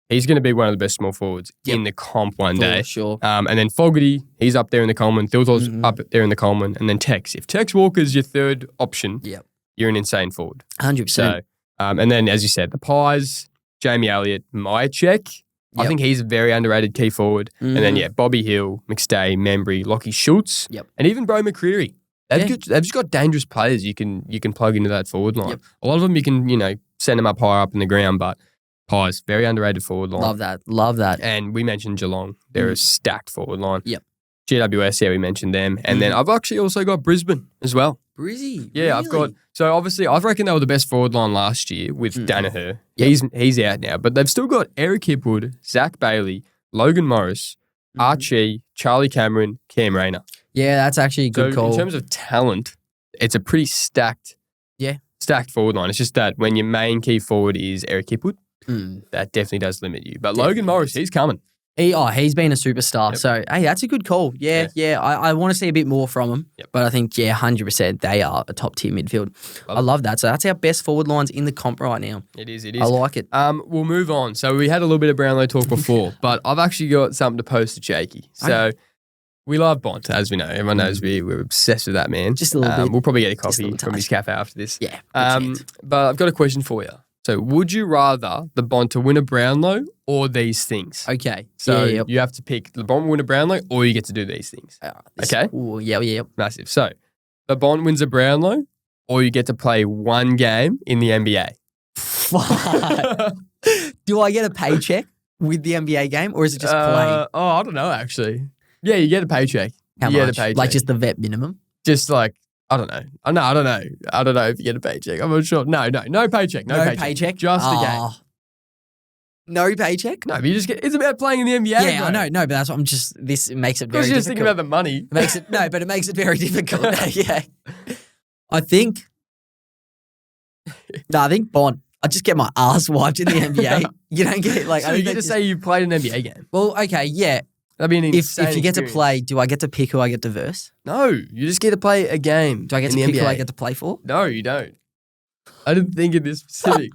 he's going to be one of the best small forwards in the comp one day. For sure. And then Fogarty, he's up there in the Coleman. Thilthorpe's up there in the Coleman. And then Tex. If Tex Walker's your third option, you're an insane forward. 100%. So, and then as you said, the Pies, Jamie Elliott, Myercheck. I think he's a very underrated key forward. And then, Bobby Hill, McStay, Membry, Lockie Schultz, and even Bro McCreary. They've just got dangerous players you can plug into that forward line. A lot of them you can, send them up higher up in the ground, but Pies, very underrated forward line. Love that. And we mentioned Geelong. They're a stacked forward line. Yep. GWS, we mentioned them. And then I've actually also got Brisbane as well. Brizzy? Yeah, really? Obviously, I reckon they were the best forward line last year with Danaher. He's out now, but they've still got Eric Hipwood, Zach Bailey, Logan Morris, Archie, Charlie Cameron, Cam Rayner. Yeah, that's actually a good call. In terms of talent, it's a pretty stacked forward line. It's just that when your main key forward is Eric Hipwood, that definitely does limit you. But Logan Morris, he's coming. He's been a superstar. Yep. So, hey, that's a good call. Yeah. I want to see a bit more from him. Yep. But I think, 100%, they are a top-tier midfield. I love that. So, that's our best forward lines in the comp right now. It is. I like it. We'll move on. So, we had a little bit of Brownlow talk before, but I've actually got something to post to Jakey. So, we love Bont, as we know. Everyone knows we're obsessed with that man. Just a little bit. We'll probably get a coffee from his cafe after this. Yeah. But I've got a question for you. So, would you rather the Bont to win a Brownlow or these things? Okay. So, you have to pick the Bont win a Brownlow or you get to do these things. Okay? Ooh, yeah. Massive. So, the Bont wins a Brownlow or you get to play one game in the NBA. Do I get a paycheck with the NBA game or is it just playing? I don't know, actually. Yeah, you get a paycheck. How much? Like just the vet minimum? Just like, I don't know. I don't know. I don't know if you get a paycheck. I'm not sure. No paycheck. No paycheck. Just a game. No paycheck? No, but you just get. It's about playing in the NBA. Yeah, bro. I know. No, but that's what I'm just. This makes it very difficult. You're just thinking about the money. It makes it very difficult. Yeah. I think Bont. I just get my ass wiped in the NBA. You don't get like. So you get to say you played an NBA game. Well, okay, yeah. I mean, if you get to play, do I get to pick who I get to verse? No, you just get to play a game. Do I get to pick who I get to play for? No, you don't. I didn't think of this specific.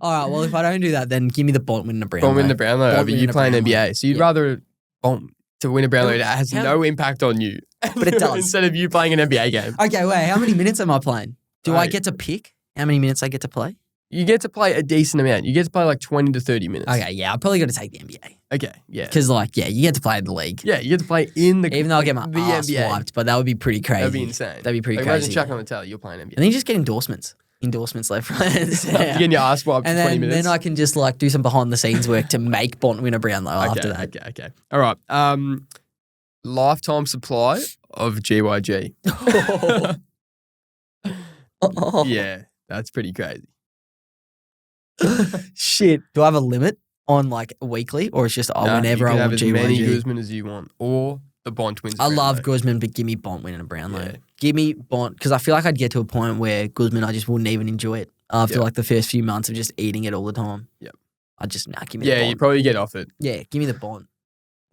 All right, well, if I don't do that, then give me the Bont winning the Brownlow. Bont winning the Brownlow over you playing NBA. So you'd rather Bont to win a Brownlow that has no impact on you. But it does. Instead of you playing an NBA game. Okay, wait, how many minutes am I playing? Do I get to pick how many minutes I get to play? You get to play a decent amount. You get to play like 20 to 30 minutes. Okay, yeah, I've probably got to take the NBA. Okay, yeah. Because, you get to play in the league. Yeah, you get to play in the Even though I get my the ass NBA. wiped, but that would be pretty crazy. That'd be insane. That'd be pretty crazy. Imagine chucking on the telly, you're playing NBA. And then you just get endorsements. Endorsements left, right, and You're getting your ass wiped for 20 minutes. And then I can just, do some behind-the-scenes work to make Bont win a Brownlow after that. Okay. All right. Lifetime supply of GYG. Yeah, that's pretty crazy. Shit. Do I have a limit? on like weekly, or it's just Nah, whenever you I can have want as many G1G? Guzman as you want, or the Bont wins. I love Brownlow. Guzman, but give me Bont winning a Brownlow. Yeah. Give me Bont, because I feel like I'd get to a point where Guzman, I just wouldn't even enjoy it after like the first few months of just eating it all the time. Yep. I'd just, give me the Bont. You probably get off it. Yeah, give me the Bont.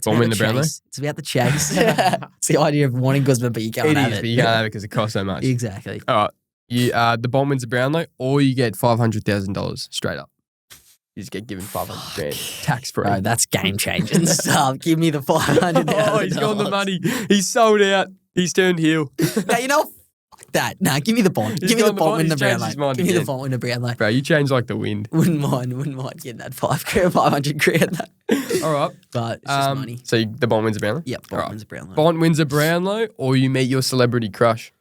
Bont win the Brownlow? It's about the chase. It's the idea of wanting Guzman, but you can't have it. But you can't have it because it costs so much. Exactly. All right. You, the Bont wins the Brownlow, or you get $500,000 straight up. You just get given $500,000 tax free. Bro, that's game changing stuff. Give me the $500,000. Oh, he's got the money. He's sold out. He's turned heel. Now, you know, fuck that. Nah, give me the Bont. Give me the Bont win the Brownlow. Give me the Bont win the Brownlow. Bro, you change like the wind. Wouldn't mind getting that $500,000. All right. But it's just money. So the Bont wins the Brownlow? Yep, Bont wins the Brownlow. Bont wins a Brownlow, or you meet your celebrity crush?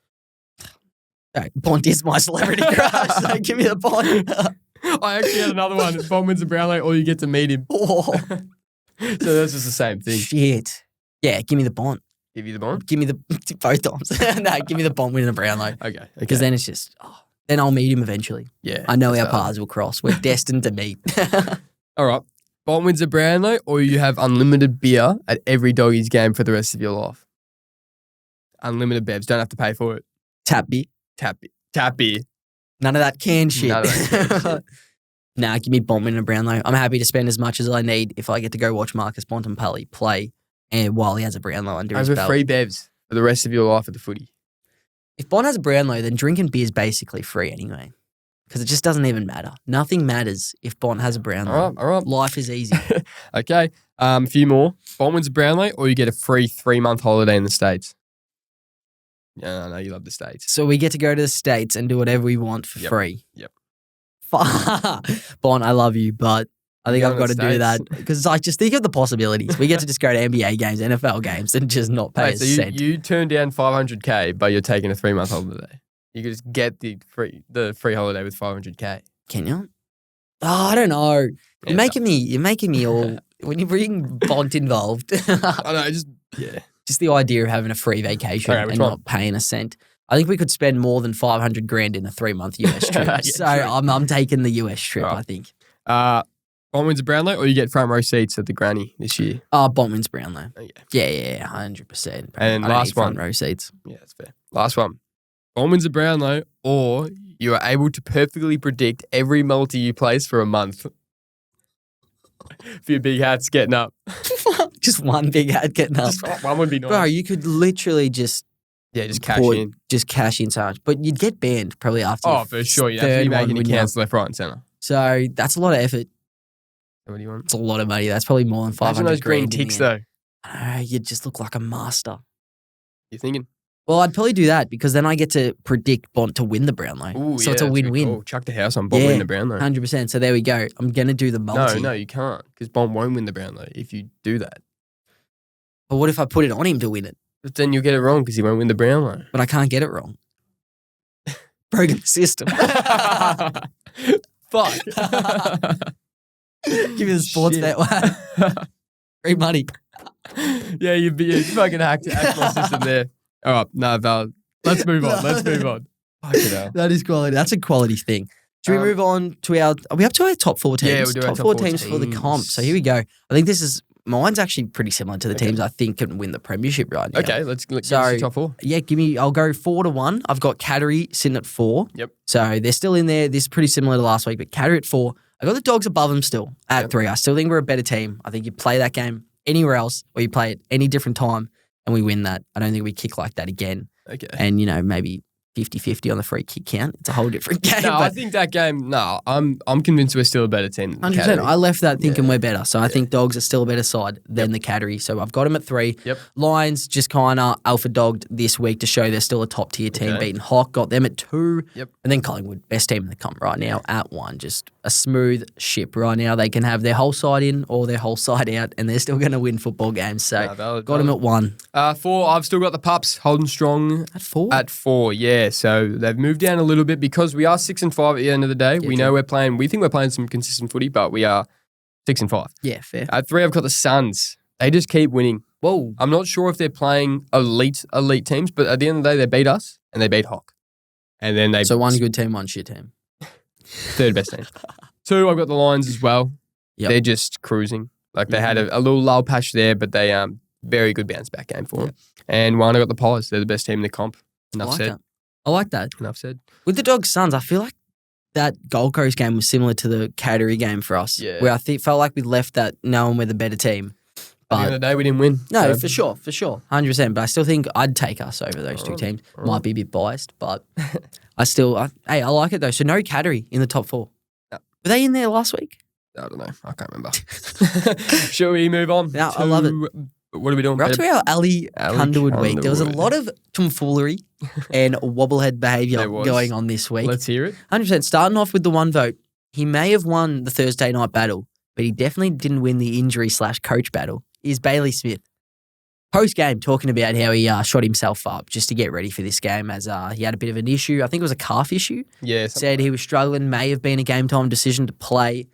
Right, Bont is my celebrity crush, so give me the Bont. I actually had another one. Bont wins a Brownlow, or you get to meet him. Oh. So that's just the same thing. Shit. Yeah, give me the Bont. Give you the Bont? Give me the both times. No, give me the Bont winning the Brownlow. Okay. Because then it's just, then I'll meet him eventually. Yeah. I know our paths will cross. We're destined to meet. All right. Bont wins a Brownlow, or you have unlimited beer at every doggies game for the rest of your life. Unlimited bevs. Don't have to pay for it. Tap beer. Tap beer. None of that canned shit. None of that canned shit. Nah, give me Bont winning a Brownlow. I'm happy to spend as much as I need if I get to go watch Marcus Bontempelli play and while he has a Brownlow under his belt. Over free bevs for the rest of your life at the footy. If Bont has a Brownlow, then drinking beer is basically free anyway. Because it just doesn't even matter. Nothing matters if Bont has a Brownlow. All right. Life is easy. Okay. A few more. Bont wins a Brownlow, or you get a free 3-month holiday in the States. Yeah, I know you love the States. So we get to go to the States and do whatever we want for free. Yep. Bont, I love you, but I think I've got to do that. States? Because just think of the possibilities. We get to just go to NBA games, NFL games, and just not pay a cent. You turn down $500K, but you're taking a 3-month holiday. You could just get the free holiday with $500K. Can you? Oh, I don't know. You're making me all when you bring Bont involved. I know, Just the idea of having a free vacation and not paying a cent. I think we could spend more than $500,000 in a 3-month US trip. So I'm taking the US trip. Right. I think. Bont wins a Brownlow, or you get front row seats at the Granny this year. Bont wins Brownlow. Oh, yeah, 100%. And last one, front row seats. Yeah, that's fair. Last one. Bont wins a Brownlow, or you are able to perfectly predict every multi you place for a month. For your big hats getting up. Just one big hat getting up. Just one would be nice. Bro, you could literally just cash in. Just cash in so much. But you'd get banned probably after. Oh, for sure. You'd have to be making accounts left, right, and centre. So that's a lot of effort. What do you want? It's a lot of money. That's probably more than $500,000. Imagine those green ticks, though. You'd just look like a master. You're thinking? Well, I'd probably do that because then I get to predict Bont to win the Brownlow. Ooh, so it's a win-win. Cool. Chuck the house on Bont win the Brownlow. 100%. So there we go. I'm going to do the multi. No, you can't because Bont won't win the Brownlow if you do that. But what if I put it on him to win it? But then you'll get it wrong because he won't win the Brownlow. But I can't get it wrong. Broken the system. Fuck. Give me the sports bet one. Free money. Yeah, you fucking hacked my system there. All right, no, valid. Let's move on. Fucking hell. That is quality. That's a quality thing. Should we move on to are we up to our top 4 teams? Yeah, we'll do top 4 teams for the comp. So here we go. I think mine's actually pretty similar to the teams I think can win the premiership right now. Okay, let's give us the top 4. Yeah, I'll go 4-1. I've got Cattery sitting at 4. Yep. So they're still in there. This is pretty similar to last week, but Cattery at 4. I got the Dogs above them still at 3. I still think we're a better team. I think you play that game anywhere else or you play it any different time and we win that. I don't think we kick like that again. Okay. And, maybe 50-50 on the free kick count. It's a whole different game. No, I think that game, I'm convinced we're still a better team than 100%. I left that thinking we're better. So I think Dogs are still a better side than the Cattery. So I've got them at 3. Yep. Lions just kind of alpha dogged this week to show they're still a top tier team. Beating Hawk, got them at 2. Yep. And then Collingwood, best team in the comp right now at 1. Just a smooth ship right now. They can have their whole side in or their whole side out and they're still going to win football games. So got them at 1. 4, I've still got the Pups holding strong. At 4? At 4, yeah. So they've moved down a little bit because we are 6-5 at the end of the day. We know we think we're playing some consistent footy, but we are 6-5. Yeah, fair. At 3, I've got the Suns. They just keep winning. Whoa. I'm not sure if they're playing elite teams, but at the end of the day, they beat us and they beat Hawk. And then So one good team, one shit team. 3rd best team. 2, I've got the Lions as well. they're just cruising. Like they had a little lull patch there, but they very good bounce back game for them. And Wana got the Pies. They're the best team in the comp. Enough said. I like that. Enough said. With the Dogs Suns, I feel like that Gold Coast game was similar to the Cattery game for us. Yeah. Where I felt like we left that knowing we're the better team. But at the end of the day, we didn't win. No, for sure. 100%. But I still think I'd take us over those two teams. Might be a bit biased, but I like it though. So no Cattery in the top 4. No. Were they in there last week? I don't know. I can't remember. Shall we move on? No, I love it. What are we doing? We're up to our Elly Kunderwood week. There was a lot of tomfoolery and wobblehead behaviour going on this week. Let's hear it. 100%. Starting off with the one vote. He may have won the Thursday night battle, but he definitely didn't win the injury/coach battle. Is Bailey Smith. Post-game, talking about how he shot himself up just to get ready for this game as he had a bit of an issue. I think it was a calf issue. Yeah. Said he was struggling, may have been a game-time decision to play.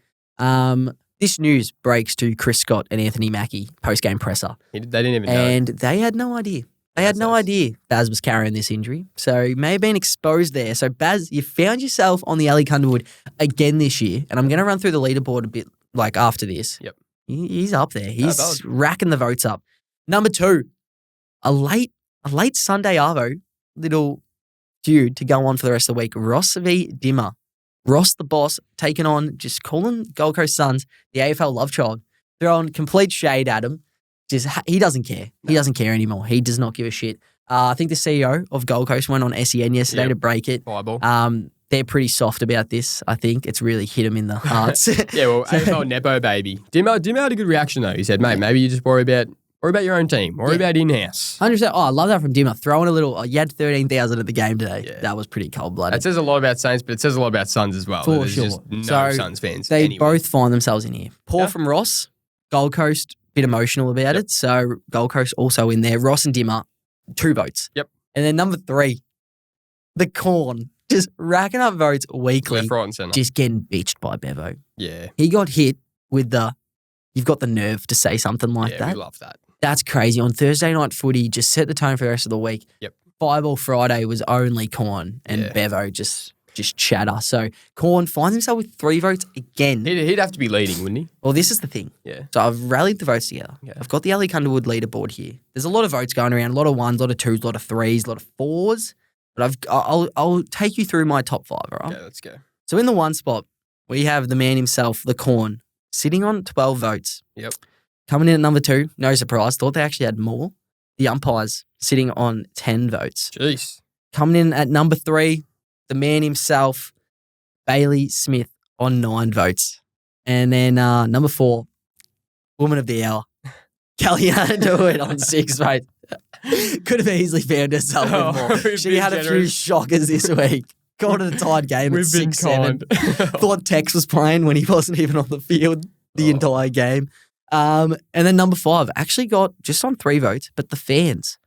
This news breaks to Chris Scott and Anthony Mackie, post-game presser. They didn't even know. And they had no idea. They had no idea Baz was carrying this injury. So he may have been exposed there. So Baz, you found yourself on the Elly Kunderwood again this year. And I'm going to run through the leaderboard a bit like after this. Yep. He's up there. He's racking the votes up. Number 2, a late Sunday Arvo little feud to go on for the rest of the week. Ross v. Dimmer. Ross, the boss, taking on, just calling Gold Coast Suns the AFL love child. Throwing complete shade at him. He doesn't care. No. He doesn't care anymore. He does not give a shit. I think the CEO of Gold Coast went on SEN yesterday to break it. Fireball. They're pretty soft about this, I think. It's really hit them in the hearts. Yeah, well, AFL Nepo, baby. Dimmo had a good reaction, though. He said, mate, maybe you just worry about your own team. Worry about in-house. 100%. Oh, I love that from Dimmer. Throwing a little, you had 13,000 at the game today. Yeah. That was pretty cold-blooded. It says a lot about Saints, but it says a lot about Suns as well. For sure. Just no Suns fans. They both find themselves in here. Poor from Ross. Gold Coast, bit emotional about it. So Gold Coast also in there. Ross and Dimmer, 2 votes. Yep. And then number 3, the Corn. Just racking up votes weekly. Left, right and centre. Just getting bitched by Bevo. Yeah. He got hit with you've got the nerve to say something like that. Yeah, we love that. That's crazy. On Thursday night footy, just set the tone for the rest of the week. Yep. Fireball Friday was only Corn and Bevo just chatter. So Corn finds himself with 3 votes again. He'd have to be leading, wouldn't he? Well, this is the thing. Yeah. So I've rallied the votes together. Yeah. I've got the Elly Kunderwood leaderboard here. There's a lot of votes going around, a lot of 1s, a lot of 2s, a lot of 3s, a lot of 4s. But I'll take you through my top 5, all right? Yeah, let's go. So in the 1 spot, we have the man himself, the Corn, sitting on 12 votes. Yep. Coming in at number 2, no surprise, thought they actually had more. The Umpires sitting on 10 votes. Jeez. Coming in at number 3, the man himself, Bailey Smith, on 9 votes. And then number 4, Woman of the Hour, Kellyanne Dewitt on 6 votes. Could have easily found herself with more. She had a few shockers this week. Got it a tied game at 6-7. Thought Tex was playing when he wasn't even on the field the entire game. And then number 5 actually got just on 3 votes, but the fans.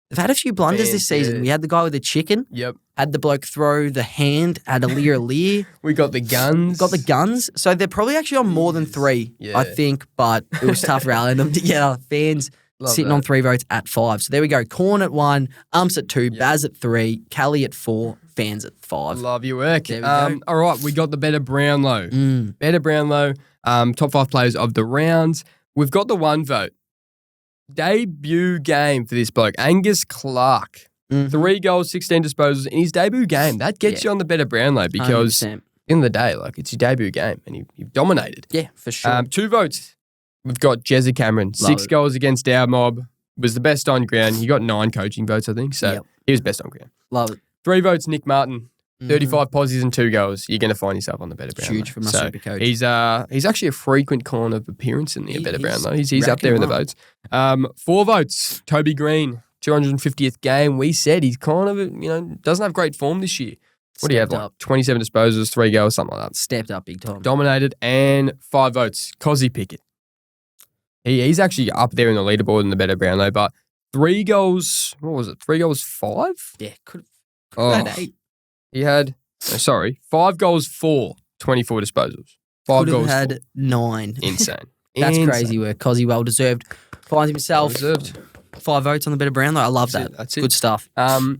They've had a few blunders this season. We had the guy with the chicken. Yep. Had the bloke throw the hand at Lear. We got the guns. So they're probably actually on more than 3, I think, but it was tough rallying them together. Fans sitting on 3 votes at 5. So there we go. Corn at 1, Umps at 2, Baz at 3, Callie at 4, fans at 5. Love your work. There we go. All right, we got the Better Brownlow. Better Brownlow, top 5 players of the rounds. We've got the 1 vote. Debut game for this bloke, Angus Clark. 3 goals, 16 disposals in his debut game. That gets you on the Better Brownlow because 100%. At the end of the day, it's your debut game and you've dominated. Yeah, for sure. 2 votes. We've got Jezza Cameron, 6 goals against our mob. Was the best on ground. He got 9 coaching votes, I think. So he was best on ground. Love it. 3 votes, Nick Martin. 35 posies and 2 goals. You're going to find yourself on the Better Brownlow. Huge for my super coach. He's actually a frequent corner of appearance in the Better Brownlow. He's up there in the votes. 4 votes, Toby Green, 250th game. We said he's kind of, doesn't have great form this year. What do you have? 27 disposals, 3 goals, something like that. Stepped up big time. Dominated. And 5 votes, Cozzy Pickett. He's actually up there in the leaderboard in the Better Brownlow, but 3 goals, what was it? 3 goals, 5? Yeah, could have had 8. He had, 5 goals, 4, 24 disposals. 5 could goals, have had 4. 9. Insane. That's crazy work. Cozzy well deserved. Finds himself 5 votes on the better Brownlow. I love that. That's it. Good stuff. And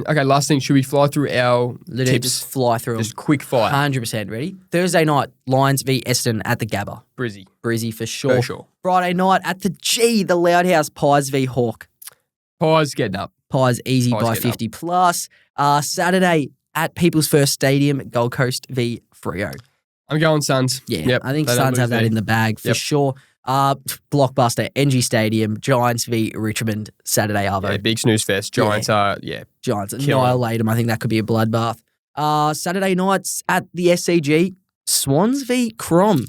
okay, last thing, should we fly through our Literally tips? just fly through them. Just quick fire. 100%. Ready? Thursday night, Lions v Essendon at the Gabba. Brizzy for sure. For sure. Friday night at the G, the Loud House, Pies v Hawk. Pies getting up. Pies easy Pies by getting 50 plus. Saturday at People's First Stadium, Gold Coast v Freo. I'm going Suns. Yeah, Yep. I think They don't Suns have lose that there. in the bag for Yep. sure. Blockbuster, NG Stadium, Giants v Richmond, Saturday Arvo. Yeah, big snooze fest. Giants are, Giants Killing annihilate them. I think that could be a bloodbath. Saturday nights at the SCG, Swans v Crom.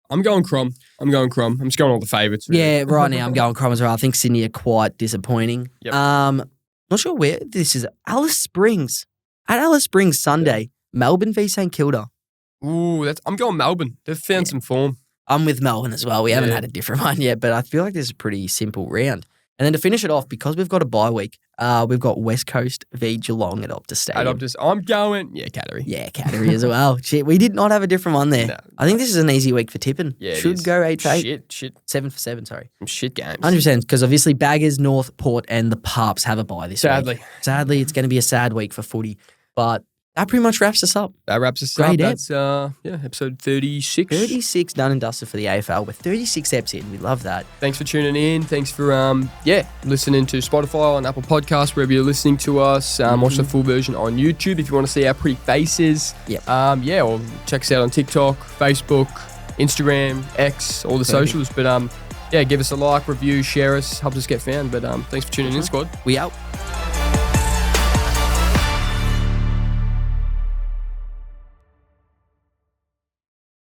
I'm going Crom. I'm just going all the favourites. Really. Yeah, right now I'm going Crom as well. I think Sydney are quite disappointing. Yep. Not sure where this is. Alice Springs. At Alice Springs Sunday, Melbourne v St Kilda. Ooh, I'm going Melbourne. They've found some form. I'm with Melbourne as well. We haven't Yeah. had a different one yet, but I feel like this is a pretty simple round. And then to finish it off, because we've got a bye week, we've got West Coast v Geelong at Optus Stadium. I'm going, Cattery. Yeah, Cattery as well. Shit, we did not have a different one there. No. I think this is an easy week for tipping. Yeah, it Should is. go 8 for 8. Shit. 7 for 7, sorry. Some shit games. 100%, because obviously Baggers, North, Port, and the Parps have a bye this week. Sadly, it's going to be a sad week for footy. But that pretty much wraps us up. That wraps us Great up. ep. That's episode 36. 36 done and dusted for the AFL. We're 36 eps in. We love that. Thanks for tuning in. Thanks for listening to Spotify and Apple Podcasts, wherever you're listening to us. Watch the full version on YouTube if you want to see our pretty faces. Yep. Or check us out on TikTok, Facebook, Instagram, X, all the socials. But give us a like, review, share us, helps us get found. But thanks for tuning in, squad. We out.